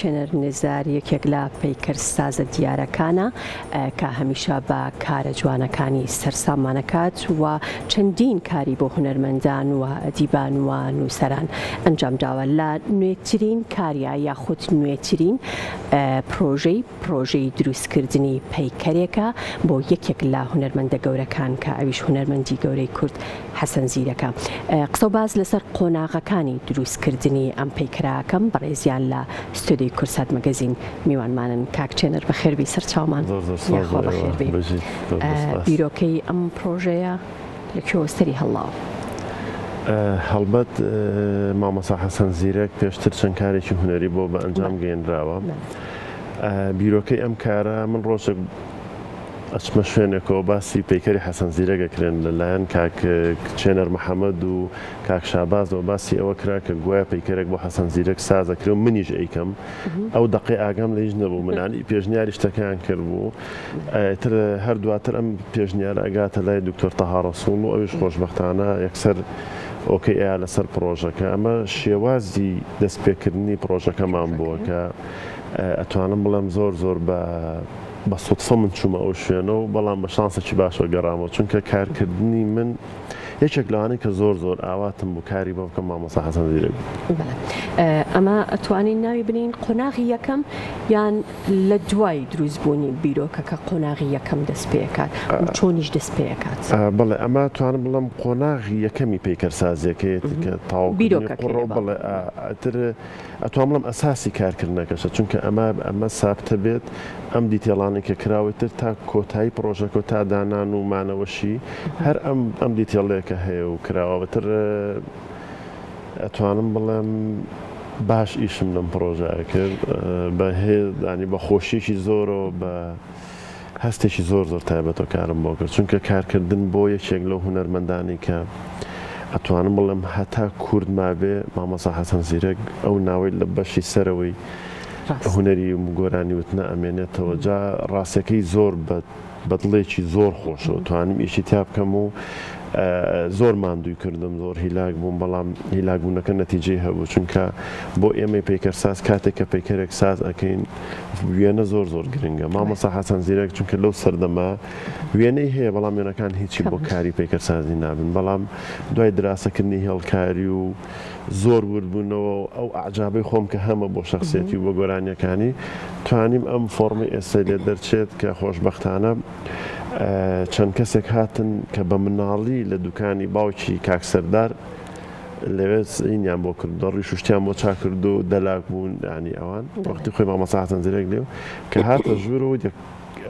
چێنەر نێزار یەکێک لە پەیکەر سازە دیارەکانە کە هەمیشە بە کارە جوانەکانی سەرسامانەکات و چەندین کاری بۆ هونەرمەندان و ئەدیبان و نووسەران ئەنجام داوە لە نوێترین کاریە یاخود نوێترین پرۆژەی دروستکردنی پەیکەرێکە بۆ یەکێک لە هونەرمەندە گەورەکان کە ئەویش هونەرمەندی گەورەی کورد حەسەن زیرەکە. قسە و باز لەسەر قۆناغەکانی دروستکردنی ئەم پەیکەراکەم بەڕێزیان لە ستودیۆی کورسات مەگەزین میوانمانن. کاک چێنەر بەخێربی سەرچاومان یاخوا بەخێربی. بیرۆکەی ئەم پرۆژەیە لەکوێوە سەری هەڵاوە؟ هەڵبەت مامۆستا حەسەن زیرەک پێشتر چەند کارێکی هونەری بۆ بە ئەنجام گەیەنراوە. بیرۆکەی ئەم کارە من ڕۆژێک ئەچمە شوێنێکەوە باسی پەیکەری حەسەن زیرەکەکرێن لەلایەن کاک چێنەر محەممەد و کاک شابازەوە باسی ئەوە کرا کە گوایە پەیکەرێک بۆ حەسەن زیرەک سازەکرێ و منیش ئەیکەم ئەو دقی ئاگام لە هیچ نەبوو منانی پێشنیاری شتەکەیان کرد بوو تر هەر دواتر ئەم پێشنیارە ئەگاتە لای دکتۆر تەها ڕەسوول و ئەویش خۆشبەختانە یەکسەر ئۆکەی ئەیا لەسەر پرۆژەکە. ئەمە شێوازی دەستپێکردنی پرۆژەکەمان بووە کە ئەتوانم بڵێم زۆر بە سوتفە من چوومە ئەو شوێنە و بەڵام بە شانسێکی باشە گەڕامەوە چونکە کارکردنی من یەکێک لەوانەی کە زۆر ئاواتم بوو کاری بۆ بکەم مامۆستا حەسەن زیرەک. ئەمە ئەتوانین ناوی بنین قۆناغی یەکەم یان لە دوای دروستبوونی بیرۆکە کە قۆناغی یەکەم دەست پێکات چۆنیش دەست پێکات؟ بەڵێ ئەمە توانم بڵم قۆناغی یەکەمی پەیکەرسازیەکەیت کە بیرۆکەکە بڵێ ئەتر ئەتوان بڵم ئەساسی کارکردنەکەشە چونکە ئەمە سابتە بێت ئەم دیتێڵانی کە کراوەتر تا کۆتایی پرۆژەکە تا دانان و مانەوەشی هەر ئەم دیتێڵەیەکە هەیە و کراوەتر ئەتوانم بڵێم باش ئیشم لەم پرۆژەیە کرد بە هێدانی بە خۆشیێکی زۆرەوە بە هەستێکی زۆر تایبەتەوە کارم بۆ کرد چونکە کارکردن بۆ یەکێک لەو هونەرمەندانی کە ئەتوانم بڵێم هەتا کورد مابێ مامۆستا حەسەن زیرەک ئەو ناوەی لە بەشی سەرەوەی هونەری گۆرانی وتنە ئەمێنێتەوە جا ڕاستەکەی زۆر بەدڵێکی زۆر خۆشەوە توانیم ئیشی تیا بکەم و زۆر ماندووی کردم زۆر هیلاک بووم بەڵام هیلاکبوونەکە نەتیجەی هەبوو چونکە بۆ ئێمەی پەیکەرساز کاتێک کە پەیکەرێک ساز ئەەکەین وێنە زۆر گرنگە. مامۆستا حەسەن زیرەک چونکە لەو سەردەما وێنەی هەیە بەڵام وێنەکان هیچی بۆ کاری پەیکەرسازی نابن بەڵام دوای دراسەکردنی هێڵکاری و زۆر وردبوونەوە ئەو ئاعجابەی خۆم کە هەمە بۆ شخصیەتی و بۆ گۆرانیەکانی توانیم ئەم فۆرمی ئێستا لێ دەرچێت کە خۆشبەختانە چەند کەسێک هاتن کە بە مناڵی لە دوکانی باوکی کاک سەردار لەوێ ئینیان بۆ کرد دەڕی شوشتیان بۆ چا کرد و دەلاک بوون ینی ئەوان وەختی خۆی مامۆستا حەسەن زیرەک لێو کە هاتە ژوورەوە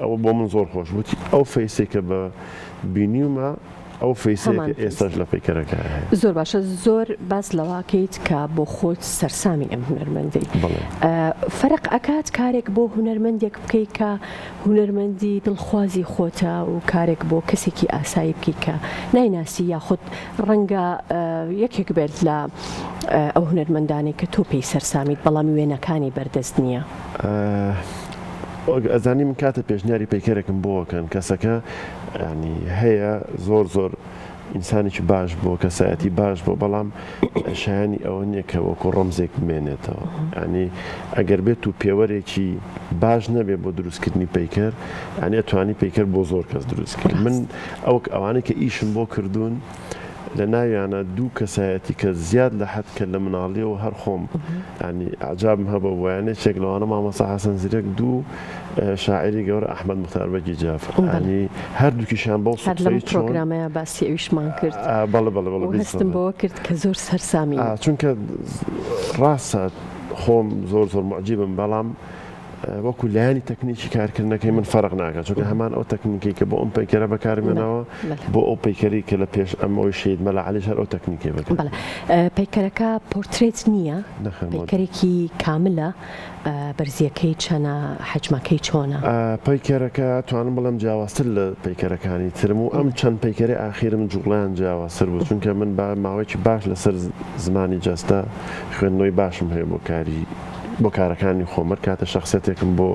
ئەوە بۆ من زۆر خۆش بووی ئەو فەیسێکە بە بینیومە ئەو فەیسێکە ئێستاش لە پەیکەرەکە هەیە. زۆر باشە زۆر باس لەواکەیت کە بۆ خۆت سەرسامی ئەم هونەرمەندەی فەرق ئەکات کارێک بۆ هونەرمەندێک بکەیت کە هونەرمەندی دڵخوازی خۆتە و کارێک بۆ کەسێکی ئاسایی بکەیت کە نایناسی یاخود ڕەنگە یەکێک بێت لە ئەو هونەرمەندانێک کە تۆ پێی سەرسامیت بەڵام وێنەکانی بەردەست نییە. ئەزانی من کاتە پێشنیاری پەیکەرێکم بۆکەن کەسەکە ینی هەیە زۆر ئینسانێکی باش بۆ کەسایەتی باش بۆ بەڵام شایانی ئەوە نییە کە وەکو ڕەمزێک بمێنێتەوە ینی ئەگەر بێت و پێوەرێکی باش نەبێ بۆ دروستکردنی پەیکەر ینی ئەتوانی پەیکەر بۆ زۆر کەس دروستکرد. من ئەوانەی کە ئیشم بۆ کردوون لە ناویانە دوو کەسایەتی کە زیاد لە حەد کە لە مناڵیەوە هەر خۆم ینی عجابم هەبە وایانێ چێک لەوانە مامۆستا حەسەن زیرەک دوو شاعری گەورە ئەحمەد مختار بەگی جافر ینی هەردووکیشیان بەو سوودی پرۆگرامەیە باسی ئەویشمان کرد هەستم بەوە کرد کە زۆر سەرسامی چونکە ڕاستە خۆم زۆر معجیبم بەڵام وەکو لایانی تەکنیکی کارکردنەکەی من فەرق ناکات چونکە هەمان ئەو تەکنیکی کە بۆ ئەم پەیکەرە بەکارمێنەوە بۆ ئەو پەیکەری کە لە پێش ئەمەوەی شید مەلا عەلیش هەر ئەو تەکنیکی بکات. پەیکەرەکە پۆرترێت نییە پەیکەرێکی کاملە بەرزیەکەی چەنە حەجمەکەی چۆنە؟ پەیکەرەکە توانم بڵێم جیاوازتر لە پەیکەرەکانی ترم و ئەم چەند پەیکەری ئاخیرم جوڵیان جیاوازتر بوو چونکە من ماوەیەکی باش لەسەر زمانی جەستە خوێندنەوەی باشم هەیە بۆ کاری بۆ کارەکانی خۆمە کاتە شخصێتێکم بۆ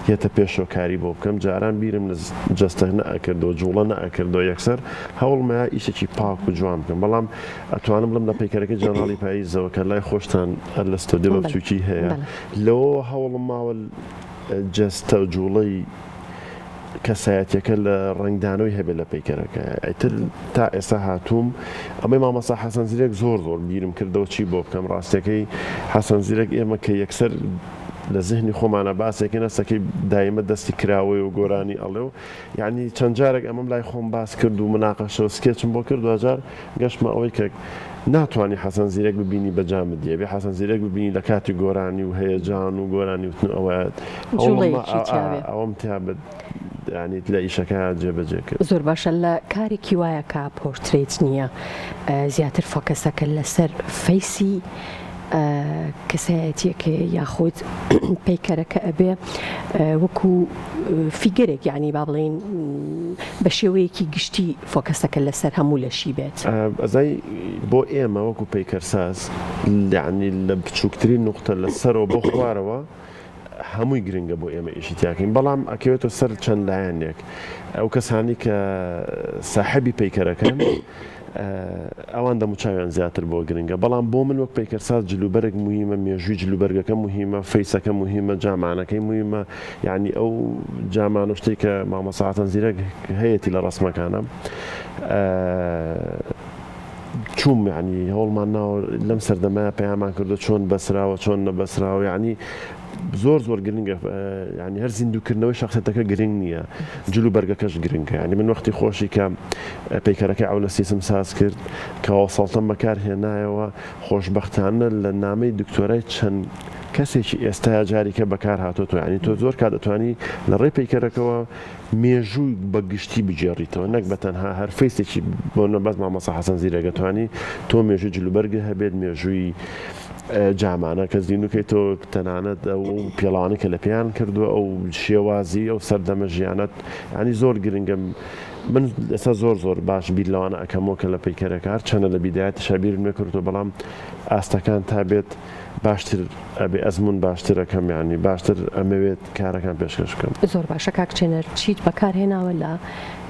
هێتە پێشەوە کاری بۆ بکەم جاران بیرم لە جەستە نەئەکردەوە جوڵە نەئەکردەوە یەکسەر هەوڵمە ئیشێکی پاک و جوان بکەم بەڵام ئەتوانم بڵم لە پەیکەرەکەی جەناڵی پاییزەوە کە لای خۆشتان لە ستۆدیۆ بە بچووکی هەیە لەوە هەوڵم ماوە جەستە و جوڵەی کەسایەتەکە لە ڕنگدانەوەی هەبێت لە پەیکەرەکە ئەیتر تا ئێستا هاتووم ئەمەی مامەسا حەسەن زیرەک زۆر بیرم کردەوە چی بۆ بکەم ڕاستەکەی حەسەن زیرەک ئێمە کە یەکسەر لە ذهنی خۆمانە باسێکی نەستەکەی دایمە دەستی کراوەی و گۆرانی ئەڵێ و یعنی چەند جارێک ئەمەم لای خۆم باس کرد و مناقەشەوە سکێچم بۆ کرد دوجار گەشتمە ئەوەی کە ناتوانانی حەسەن زیرەک ببینی بەجامت دیێ حەسەن زیرەک ببینی لە کاتی گۆرانی و هەیەجان و گۆرانی وتن ئەوەم تا ینی لە ئیشەکە جێبەجێ کرد زۆر باشە لە کارێکی وایە کا پۆرترێت نییە زیاتر فۆکەسەکە لەسەر فەیسی کەسایەتیەکە یاخود پەیکەرەکە ئەبێ وەکو فیگەرێک یعنی با بڵێن بە شێوەیەکی گشتی فۆکەسەکە لەسەر هەموو لەشی بێت ئەزای بۆ ئێمە وەکو پەیکەرساز یعنی لە بچووکترین نوقتە لەسەرەوە بۆ خوارەوە هەمووی گرنگە بۆ ئێمە ئیشی تاکەین بەڵام ئەکەوێتەوە سەر چەند لایەنێک ئەو کەسانی کە ساحەبی پەیکەرەکەن ئەوان دەموچاویان زیاتر بۆ گرنگە بەڵام بۆ من وەک پەیکەرساز جلوبەرێک مهمە مێژووی جلوبەرگەکە مهمە فەیسەکە مهمە جامانەکەی مهمە یعنی ئەو جامان شتێک کە مامەسا حەسەن زیرەک هەیەی لە ڕسمەکانە چوم یعنی هەوڵمان ناوە لەم سەردەمایە پەیامان کردو چۆن بەسراوە چۆن نەبەسراوە یعنی زۆر گرنگە ینی هەر زیندووکردنەوەی شخصێتەکە گرنگ نییە جلو بەرگەکەش گرنگە ینی من وەختی خۆشی کە پەیکەرەکە ئەو لە سیسم ساز کرد کەەوە ساڵتەم بەکار هێنایەوە خۆشببختانە لە نامەی دکتۆرای چەند کەسێکی ئێستا جاریکە بەکار هاتۆ ینی تۆ زۆر کا دەتوانی لە ڕێی پەیکەرەکەەوە مێژووی بەگشتی بجێڕیتەوە نەک بەتەنها هەر فەیسێکی بۆ نەبەست مامەسا حەسەن زیرەکەتوانی تۆ مێژووی جلوبەرگە هەبێت مێژووی جامانە کە زیینوکەی تۆ تەنانەت ئەو پێڵانی کە لە پێیان کردووە ئەو شێوازی ئەو سەردەمە ژیانەت ینی زۆر گرنگم من ئێستا زۆر باش بیرلەوانە ئەەکەمەوە کە لە پەیکەرەکار چەنە لە بیدایەتی شابیر نەکردو بەڵام ئاستەکان تا بێت باشتر ئەبێ ئەزمون باشترەکەم ینی باشتر ئەمەوێت کارەکان پێشکەش بکەم زۆر باشە کاکچێنەر چیت بەکارهێناوە لە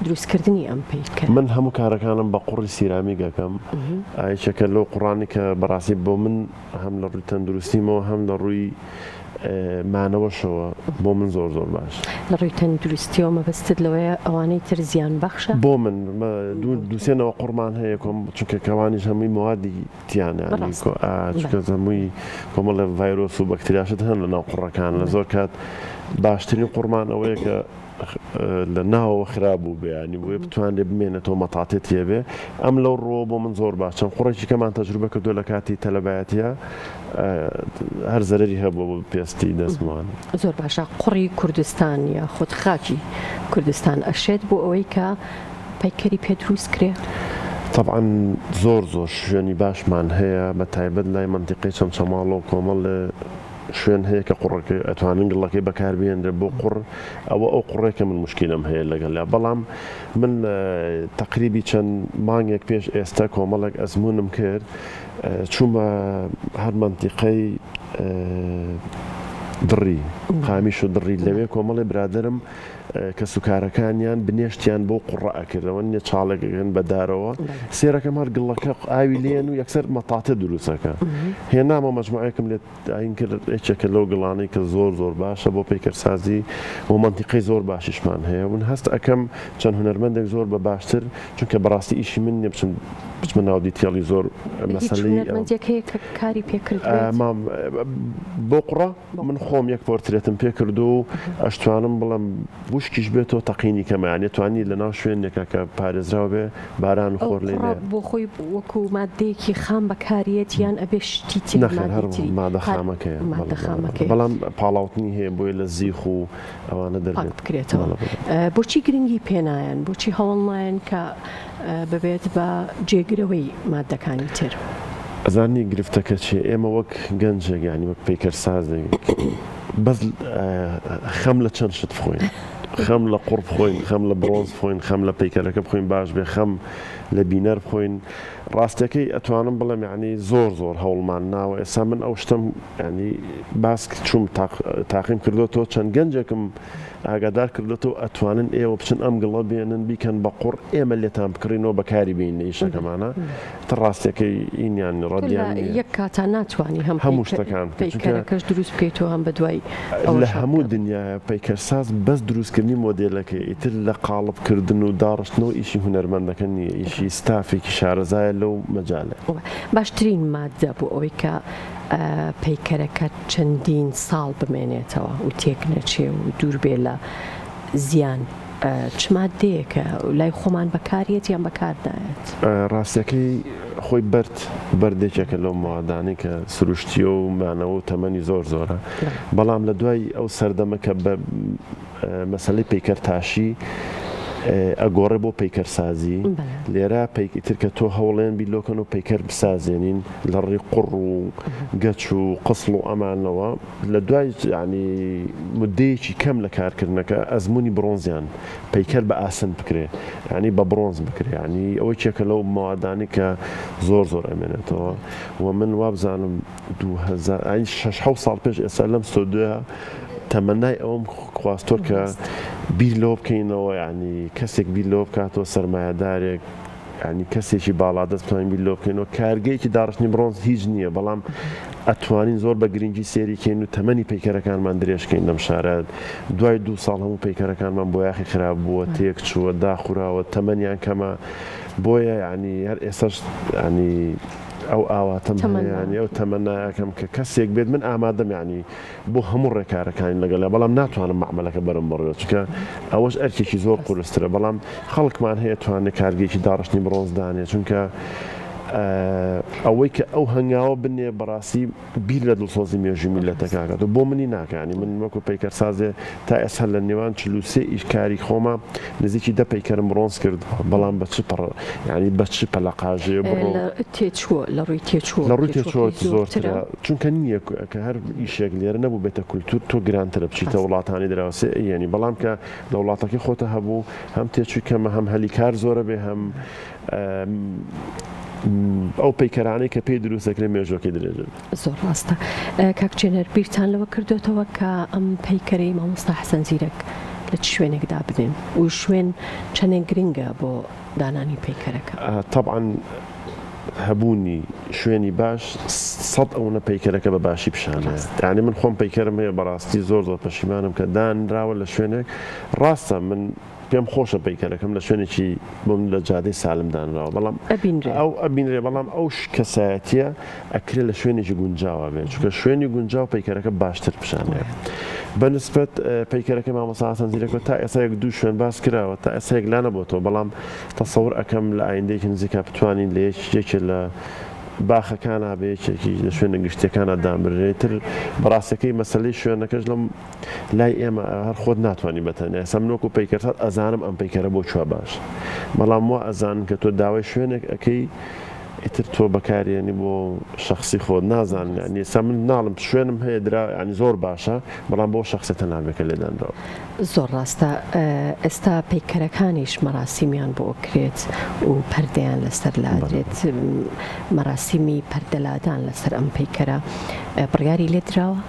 دروستکردنی ئەم پەیکەر من هەموو کارەکانم بە قوڕی سیرامیگەکەم ئایچەکە لەو قوڕانی کە بەڕاستی بۆ من هەم لە ڕووی تەندروستیمەوە هەم لە ڕووی مانەوەشەوە بۆ من زۆر باش لە ڕووی تەندروستیەوە مەبەستت لەوەیە ئەوانەی تر زیان بەخشە بۆ من دووسێنەوە قوڕمان هەیە کۆم چونکە کەوانیش هەمووی موادی تیانیان چونکە هەمووی کۆمەڵە ڤایرۆس و بەکتریاشت هەن لە ناو قوڕەکان لە زۆر کات باشترین قوڕمان ئەوەیە کە لە ناوەوە خراپ بوو بێیانی بۆیە بتوانێت بمێنێتەوە مەتاتێت هێبێ ئەم لەو ڕۆ بۆ من زۆر باش چەند قوڕێکی کەمان تەجروبە کردو لە کاتی تەلەبایەتیە هەر زەرری هەبوو بۆ پێستی دەستمان زۆر باشە قوڕی کوردستان یا خۆت خاکی کوردستان ئەشێت بۆ ئەوەی کە پەیکەری پێ دروست کرێ طبعا زۆر شوێنی باشمان هەیە بە تایبەت لای منتیقەی چەمچەماڵ و کۆمەڵ شوێن هەیە کە قوڕەکە ئەتوانن گڵەکەی بەکاربێنرێ بۆ قوڕ ئەوە ئەو قوڕێکە من مشکلم هەیە لەگەڵ بەڵام من تقریبی چەند مانگێک پێش ئێستا کۆمەڵێک ئەزمونم کرد چوومە هەر منتیقەی دڕی قامیش و دڕی لەوێ کۆمەڵی برادرم کە سوکارەکانیان بنێشتیان بۆ قوڕە ئەکردەوە نیە چاڵێکگەن بەدارەوە سێرەکەم هەر گڵەکە ئاوی لێن و یەکسەر مەتاتە دروستەکە هێنامە مەجموعەکەم لێت ئاین کرد ئێچێکە لەو گڵانەی کە زۆر باشە بۆ پەیکەرسازی و منتیقەی زۆر باشیشمان هەیە من هەست ئەەکەم چەند هوەرمەندێک زۆر بە باشتر چونکە بەڕاستی ئیشی من نیە بچمە ناو دیتێڵی زۆر مەسەلەی کاری پێکرد بۆ قوڕە من خۆم یەک پۆرترێتم پێ کردو و ئەشتوانم بڵم وشکیش بێتەوە تەقینی کەمایان توانی لە ناو شوێنێکە کە پارێزراوە بێ باران و خۆر لێ بۆ خۆی وەکو مادەیەکی خام بەکارێت یان ئەبێ شتی مادە خامەکەیە بەڵام پاڵاوتنی هەیە بۆی لە زیخ و ئەوانە دەربێت بکرێتەوە بۆچی گرنگی پێنایەن بۆچی هەوڵنایەن کە ببێت بە جێگرەوەی مادەکانی تر ئەزانی گرفتەکە چێ ئێمە وەک گەنجێک ینی وەک پەیکەرسازێک بەس خەم لە چەند شت بخۆین خەم لە قوڕ بخۆین خەم لە برۆنز بخۆین خەم لە پەیکەرەکە بخۆین باش بێ خەم لە بینەر بخۆین ڕاستیەکەی ئەتوانم بڵێم ینی زۆر هەوڵمان ناوە ئێستا من ئەو شتم ینی باسک چوم تاقیم کردوەوە چەند گەنجێکم ئاگادار کردوەوە ئەتوانن ئێوە بچن ئەم گڵە بێنن بیکەن بە قوڕ ئێمە لێتان بکڕینەوە بەکاری بینە ئیشەکەمانە تا ڕاستیەکەی ئینیان ڕەدیان یەک کاتان ناتوانانی هەموو شتەکان پەیکەرەکەش دروست بکەیتەوە هەم بەدوای لە هەموو دنیاە پەیکەرساز بەس دروستکردنی مۆدێلەکە ئیتر لە قاڵبکردن و داڕشتنەوە ئیشی هونەرمەندەکە نییە ئیشی ستافێکی شارەزایە لەو مەجالە باشترین مادە بۆ ئەوەی کە پەیکەرەکە چەندین ساڵ بمێنێتەوە و تێک نەچێ و دوور بێ لە زیان چ مادەیەکە لای خۆمان بەکارێت یان بەکاردایێت ڕاستیەکەی خۆی بەردێکێکە لەو مادانەی کە سروشتیە و مانەوە و تەمەنی زۆرە بەڵام لە دوای ئەو سەردەمەکە بە مەسەلەی پەیکەر تاشی ئەگۆڕێ بۆ پەیکەرسازی لێرە پەیکتر کە تۆ هەوڵێن بیلۆکەن و پەیکەر بسازێنین لە ڕێی قوڕ و گەچ و قسڵ و ئەمانەوە لە دوای ینی مدەیەکی کەم لە کارکردنەکە ئەزمموی برۆنزیان پەیکەر بە ئاسن بکرێ ینی بە برۆنز بکرێ ینی ئەوەی چێکە لەو ماوادانی کە زۆر ئەمێنێتەوە و من وابزانم 6 ساڵ پێش ئێستا لەم سۆدوە تەمەنای ئەوم خواستۆ کە بیر لۆ بکەینەوە ینی کەسێک بیر لۆ بکاتەوە سەرمایهدارێک ینی کەسێکی باڵادەست بتوانین بیر لۆ بکەینەوە کارگەیەکی داڕشتنی برۆنز هیچ نییە بەڵام ئەتوانین زۆر بە گرنگی سێریکەین و تەمەنی پەیکەرەکانمان درێژکەین لەم شارەت دوای 2 ساڵ هەموو پەیکەرەکانمان بۆ یاخی خراپ بووە تێک چووە داخوراوە تەمەنیان کەمە بۆیە ینی هەر ئێستاش ینی ئەو ئاواتەم ینی ئەو تەمەنایەکەم کە کەسێک بێت من ئامادەم ینی بۆ هەموو ڕێکارەکانی لەگەڵە بەڵام ناتوانم معمەلەکە بەرم بڕێت چکە ئەوەش ئەرکێکی زۆر قورسترە بەڵام خەڵکمان هەیە توانێت کارگەیەکی داڕشتنی برۆنزدانێ چونکە ئەوەی کە ئەو هەنگاوە بنێ بەڕاستی بیر لە دڵسۆزی مێژوی میلەتەکەکات و بۆ منی ناکانی من وەکو پەیکەرسازێ تا ئێستا لە نێوان 43 ئیشکاری خۆمە نزیکی 10 پەیکەرم برۆنز کرد بەڵام بە ینی بە چ پەلەقاژێ تێچووە لە ڕووی تێچووە زۆرترە چونکە نییە کە هەر ئیشێک لێرە نەبوو بێتە کولتور تۆ گرانترە بچیتە وڵاتانی دراوسێ ینی بەڵام کە لە وڵاتەکەی خۆتە هەبوو هەم تێچووی کەمە هەم هەلی کار زۆرە بێ هەم ئەو پەیکەرانەی کە پێی دروستەکرێ مێژۆکەی درێژن زۆر ڕاستە کاکچێنەر بیرتان لەوە کردوێتەوە کە ئەم پەیکەرەی مامۆستا حەسەن زیرەک لە چ شوێنێکدا بدەین و شوێن چەندێک گرنگە بۆ دانانی پەیکەرەکە طبعاً هەبوونی شوێنی باش 100 ئەوە پەیکەرەکە بە باشی پیشانە یعنی من خۆم پەیکەرم هەیە بەڕاستی زۆر پەشیمانم کە دانراوە لە شوێنێک ڕاستە من پێم خۆشە پەیکەرەکەم لە شوێنێکی بۆم لە جادەی سالمدانراوە بەڵام ئەبینرێ بەڵام ئەو کەسایەتیە ئەکرێ لە شوێنێکی گونجاوە بێت چونکە شوێنی گونجاو پەیکەرەکە باشتر پیشانەیە بەنسبەت پەیکەرەکەی مامۆستا حەسەن زیرەکەوە تا ئێستا 1-2 شوێن باس کراوە تا ئێستا یەک لا نەبووەوە بەڵام تەسەوور ئەەکەم لە ئایندەیەکی نزیکا بتوانین لە یەکێک لە باخەکانە بەیەکێکی لە شوێنە گشتەکانە دامرێتتر بەڕاستەکەی مەسلەی شوێنەکەش لەم لای ئێمە هەر خۆت ناتوانانی بەتەنێ سەمنۆکو پەیکەرسات ئەزانم ئەم پەیکەرە بۆ چوە باش بەڵام وە ئەزانن کە تۆ داوای شوێنێک ئەەکەی ئیتر تۆ بەکارێنی بۆ شخصی خۆت نازانانی ینی ئێستا من ناڵم شوێنم هەیە درا ینی زۆر باشە بەڵام بۆ شخصێتە نامێکە لێدانراوە زۆر ڕاستە ئێستا پەیکەرەکانیش مەراسیمیان بۆ کرێت و پەردەیان لەسەر لادرێت مەراسیمی پەردەلادان لەسەر ئەم پەیکەرە بڕیاری لێدراوە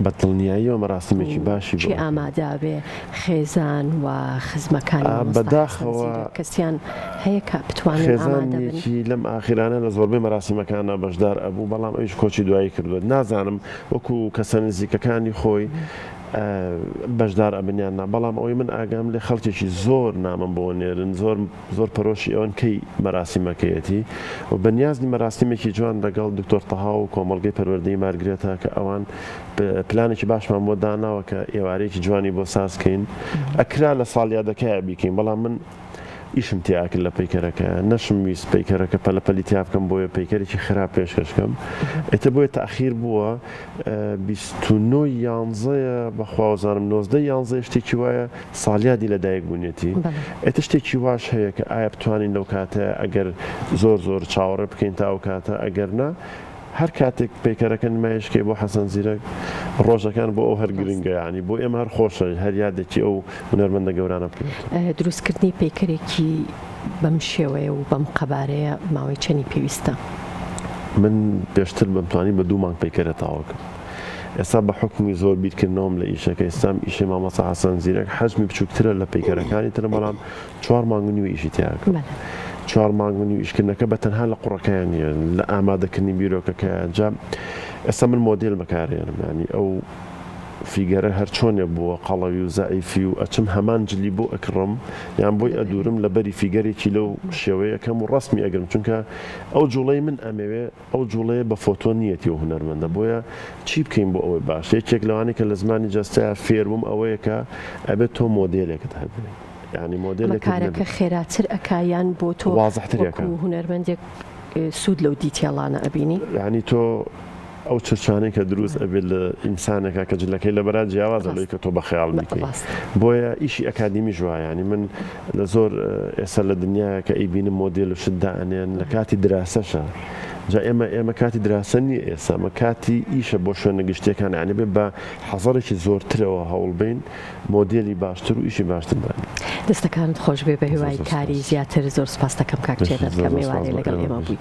بەدڵنیاییەوە مەراسیمێکی باشی چی ئامادابێ خێزان و خزمەکانی بەداخەوە کەسیان هەیە کە بتوانێت خێزانێکی لەم ئاخیرانە لە زۆربەی مەراسیمەکانە بەشدار ئەبوو بەڵام ئەویش کۆچی دوایی کردووە نازانم وەکو کەسە نزیکەکانی خۆی بەشدار ئەبنیاننا بەڵام ئەوی من ئاگام لێ خەڵکێکی زۆر نامم بۆ نێرن زۆر پەرۆشی ئەوەن کەی مەراسیمەکەیەتی و بەنیازنی مەراسیمێکی جوان لەگەڵ دکتۆر تەها و کۆمەڵگەی پەروەردەی مارگرێتە کە ئەوان پلانێکی باشمان بۆ داناوە کە ئێوارەیەکی جوانی بۆ سازکەین ئەکرا لە ساڵیادەکەی بیکەین بەڵام من ئیشم تیاکرد لە پەیکەرەکە نەشم ویست پەیکەرەکە پەلەپەلی تیا بکەم بۆیە پەیکەرێکی خراپ پێشکەشکەم ئێتە بۆیە تاخیر بووە 29 بەخوازانم 19 شتێکی وایە ساڵیادی لەدایک بوونێتی ئێتە شتێکی واش هەیە کە ئایا بتوانین لەو کاتە ئەگەر زۆر چاوەڕێ بکەین تا ئەو کاتە ئەگەر نا هەر کاتێک پەیکەرەکە نمایشکەی بۆ حەسەن زیرەک ڕۆژەکان بۆ ئەو هەر گرنگە ینی بۆ ئێمە هەر خۆشە هەر یادێکی ئەو هونەرمەندە گەورانە بکەین دروستکردنی پەیکەرێکی بەم شێوەیە و بەم قەبارەیە ماوەی چەندی پێویستە؟ من پێشتر بەمتوانی بە 2 مانگ پەیکەرە تاواکەم. ئێستا بە حکمی زۆر بیرکردنەوەم لە ئیشەکە ئێستام ئیشی مامۆستا حەسەن زیرەک حەجمی بچووکترە لە پەیکەرەکانی تر، بەڵام 4 مانگ و نیو ئیشی تیاکەم. 4 مانگ و نیو ئیشکردنەکە بە تەنها لە قوڕەکەیان نیە، لە ئامادەکردنی بیرۆکەکەیان. جا ئێستا من مۆدێل بەکارهێنم، ینی ئەو فیگەرە هەر چۆنێ بووە قەڵەوی و زائیفی و ئەچم هەمان جلی بۆ ئەکڕم یان بۆی ئەدورم لە بەری فیگەرێکی لەو شێوەیەکەم و ڕسمی ئەگرم، چونکە ئەو جوڵەی من ئەمەوێ ئەو جوڵەیە بە فۆتۆ نیەتی و هونەرمەندە، بۆیە چی بکەین بۆ ئەوەی باش. یەکێک لەوانی کە لە زمانی جەستەیە فێربووم ئەوەیە کە ئەبێت تۆ مۆدێلێکت هەبێت، ینی مۆدێلێک کارەکە خێراتر ئەکایان بۆ تۆ وازەحترەکە هونەرمەندێک سوود لەو دیتێڵانە ئەبینی، ینی تۆ ئەو چرچانەی کە دروست ئەبێت لە ئینسانێکە کە جلەکەی لە بەرات جیاوازە لەوەی کە تۆ بە خەیاڵ بیکەی. بۆیە ئیشی ئەکادیمی ژوایە، ینی من لە زۆر ئێستا لە دنیاە کە ئەیبینم مۆدێل و شت دائەنێن لە کاتی دراسەشە. جا ئێمە کاتی دراسە نیە، ئێستا کاتی ئیشە بۆ شوێنە گشتەکان، ینی بێ بە حەزارێکی زۆرترەوە هەوڵ بین مۆدێلی باشتر و ئیشی باشتر بن. دەستەکانت خۆش بێ بە هیوای کاری زیاتر. زۆر سپاس دەکەم کاک جێنەر کە میوانێ لەگەڵ ئێمە بووی.